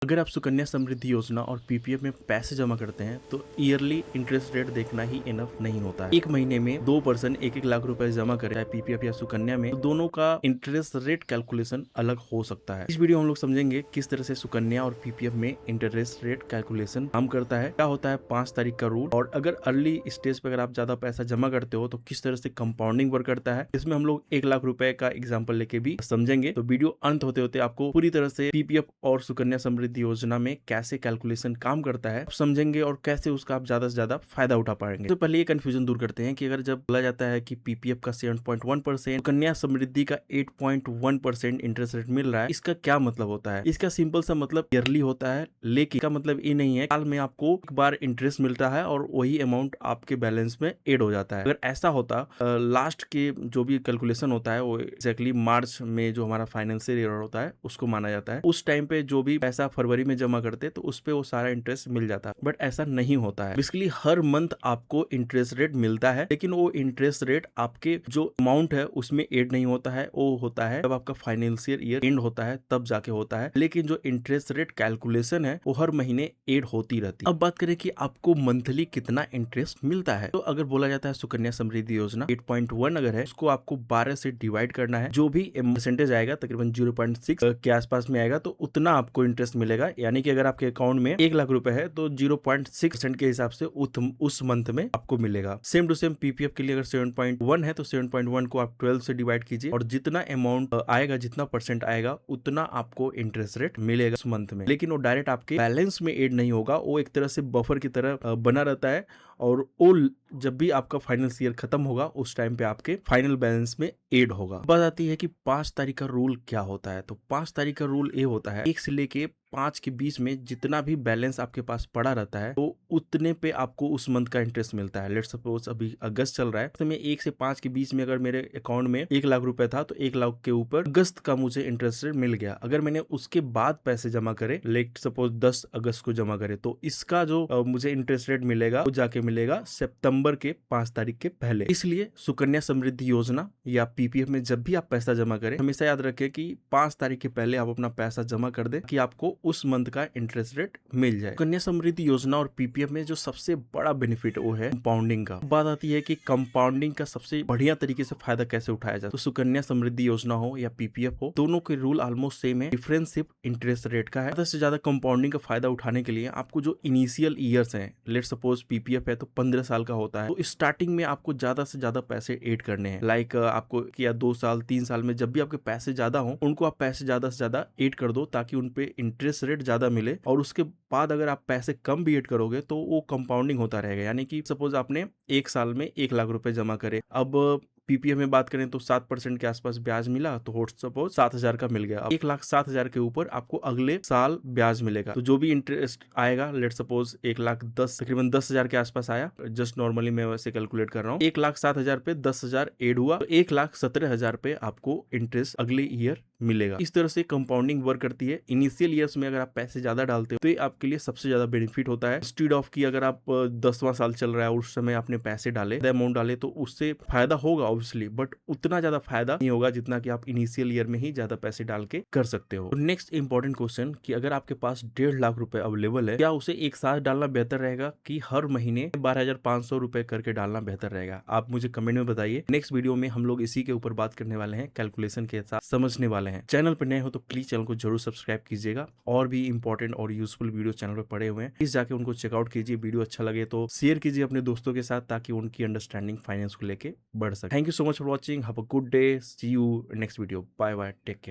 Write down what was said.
अगर आप सुकन्या समृद्धि योजना और पीपीएफ में पैसे जमा करते हैं तो ईयरली इंटरेस्ट रेट देखना ही इनफ नहीं होता है। एक महीने में दो पर्सन 1-1 लाख रुपए जमा करे, चाहे पीपीएफ या सुकन्या में, तो दोनों का इंटरेस्ट रेट कैलकुलेशन अलग हो सकता है। इस वीडियो में हम लोग समझेंगे किस तरह से सुकन्या और पीपीएफ में इंटरेस्ट रेट कैलकुलेशन काम करता है, क्या होता है 5 तारीख का रूल, और अगर अर्ली स्टेज पे अगर आप ज्यादा पैसा जमा करते हो तो किस तरह से कंपाउंडिंग वर्क करता है। इसमें हम लोग 1 लाख रुपए का एग्जाम्पल लेके भी समझेंगे। तो वीडियो अंत होते होते आपको पूरी तरह से पीपीएफ और सुकन्या समृद्धि योजना में कैसे कैलकुलेशन काम करता है समझेंगे और कैसे उसका आप ज्यादा से ज्यादा फायदा उठा पाएंगे। तो पहले ये कंफ्यूजन दूर करते हैं कि अगर जब बोला जाता है कि पीपीएफ का 7.1%, सुकन्या समृद्धि का 8.1% इंटरेस्ट रेट मिल रहा है, इसका क्या मतलब होता है? इसका सिंपल सा मतलब ईयरली होता है, लेकिन इसका मतलब ये नहीं है साल में आपको एक बार इंटरेस्ट मिलता है और वही अमाउंट आपके बैलेंस में एड हो जाता है। अगर ऐसा होता लास्ट के जो भी कैलकुलेशन होता है वो एक्जैक्टली मार्च में जो हमारा फाइनेंशियल ईयर होता है उसको माना जाता है। उस टाइम पे जो भी पैसा फरवरी में जमा करते तो उस पे वो सारा इंटरेस्ट मिल जाता है, बट ऐसा नहीं होता है। बेसिकली हर मंथ आपको इंटरेस्ट रेट मिलता है, लेकिन वो इंटरेस्ट रेट आपके जो अमाउंट है उसमें एड नहीं होता है। वो होता है जब आपका फाइनेंशियल ईयर एंड होता है तब जाके होता है, लेकिन जो इंटरेस्ट रेट कैलकुलेशन है वो हर महीने एड होती रहती है। अब बात करें कि आपको मंथली कितना इंटरेस्ट मिलता है, तो अगर बोला जाता है सुकन्या समृद्धि योजना 8.1 अगर है, उसको आपको 12 से डिवाइड करना है। जो भी परसेंटेज आएगा तकरीबन 0.6 के आसपास में आएगा, तो उतना आपको इंटरेस्ट मिलेगा। यानी कि अगर आपके अकाउंट में 1 लाख रुपए है तो 0.6% के हिसाब से उस मंथ में आपको मिलेगा। सेम टू सेम पीपीएफ के लिए अगर 7.1 है तो 7.1 को आप 12 से डिवाइड कीजिए और जितना अमाउंट आएगा, जितना परसेंट आएगा, उतना आपको इंटरेस्ट रेट मिलेगा उस मंथ में। लेकिन वो डायरेक्ट आपके बैलेंस में एड नहीं होगा, वो एक तरह से बफर की तरह बना रहता है, और वो जब भी आपका फाइनेंस ईयर खत्म होगा उस टाइम पे आपके फाइनल बैलेंस में एड होगा। बात आती है कि 5 तारीख का रूल क्या होता है। तो 5 तारीख का रूल ये होता है 1 से लेके 5 के बीच में जितना भी बैलेंस आपके पास पड़ा रहता है तो उतने पे आपको उस मंथ का इंटरेस्ट मिलता है। लेट्स सपोज अभी अगस्त चल रहा है तो मैं 1 से 5 के बीच में अगर मेरे अकाउंट में 1 लाख रुपए था तो 1 लाख के ऊपर अगस्त का मुझे इंटरेस्ट रेट मिल गया। अगर मैंने उसके बाद पैसे जमा करे, लेट्स सपोज 10 अगस्त को जमा करे, तो इसका जो मुझे इंटरेस्ट रेट मिलेगा वो जाके मिलेगा सितंबर के 5 तारीख के पहले। इसलिए सुकन्या समृद्धि योजना या पीपीएफ में जब भी आप पैसा जमा करें हमेशा याद रखें कि 5 तारीख के पहले आप अपना पैसा जमा कर दें कि आपको उस मंथ का इंटरेस्ट रेट मिल जाए। कन्या समृद्धि योजना और पीपीएफ में जो सबसे बड़ा बेनिफिट वो है कंपाउंडिंग का। बात आती है कि कंपाउंडिंग का सबसे बढ़िया तरीके से फायदा कैसे उठाया जाए। तो सुकन्या समृद्धि योजना हो या पीपीएफ हो, दोनों के रूल ऑलमोस्ट सेम है, डिफरेंस सिर्फ इंटरेस्ट रेट का है। ज्यादा से ज्यादा कंपाउंडिंग का फायदा उठाने के लिए आपको जो इनिशियल ईयर्स हैं, लेट सपोज पीपीएफ है तो 15 साल का होता है, तो स्टार्टिंग में आपको ज्यादा से ज्यादा पैसे एड करने हैं। लाइक आपको किया 2 साल 3 साल में जब भी आपके पैसे ज्यादा हो उनको आप पैसे ज्यादा से ज्यादा एड कर दो ताकि उनपे इंटरेस्ट रेट ज्यादा मिले। और उसके बाद अगर आप पैसे कम भी एड करोगे तो वो कंपाउंडिंग होता रहेगा। यानी कि सपोज आपने 1 साल में 1 लाख रुपए जमा करे, अब पीपीएफ में बात करें तो 7% के आसपास ब्याज मिला, तो सपोज 7,000 का मिल गया। अब 1,07,000 के ऊपर आपको अगले साल ब्याज मिलेगा। तो जो भी इंटरेस्ट आएगा, लेट सपोज 1,10,000 तकरीबन 10,000 के आसपास आया, जस्ट नॉर्मली मैं वैसे कैलकुलेट कर रहा हूँ, 1,07,000 पे 10,000 एड हुआ तो 1,17,000 पे आपको इंटरेस्ट अगले ईयर मिलेगा। इस तरह से कंपाउंडिंग वर्क करती है। इनिशियल ईयर्स में अगर आप पैसे ज्यादा डालते हो तो ये आपके लिए सबसे ज्यादा बेनिफिट होता है। इंस्टेड ऑफ कि अगर आप 10वां साल चल रहा है उस समय आपने पैसे डाले, अमाउंट डाले, तो उससे फायदा होगा ऑब्वियसली, बट उतना ज्यादा फायदा नहीं होगा जितना कि आप इनिशियल ईयर में ही ज्यादा पैसे डाल के कर सकते हो। नेक्स्ट इंपॉर्टेंट क्वेश्चन कि अगर आपके पास 1.5 लाख रुपए अवेलेबल है, क्या उसे एक साथ डालना बेहतर रहेगा कि हर महीने 12,500 रुपए करके डालना बेहतर रहेगा? आप मुझे कमेंट में बताइए। नेक्स्ट वीडियो में हम लोग इसी के ऊपर बात करने वाले हैं, कैलकुलेशन के साथ समझने वाले हैं। चैनल पर नए हो तो प्लीज चैनल को जरूर सब्सक्राइब कीजिएगा। और भी इंपॉर्टेंट और यूजफुल वीडियो चैनल पर पड़े हुए हैं, प्लीज जाके उनको चेकआउट कीजिए। वीडियो अच्छा लगे तो शेयर कीजिए अपने दोस्तों के साथ ताकि उनकी अंडरस्टैंडिंग फाइनेंस को लेके बढ़ सके। Thank you so much for watching. Have a good day. See you next video. Bye bye. Take care.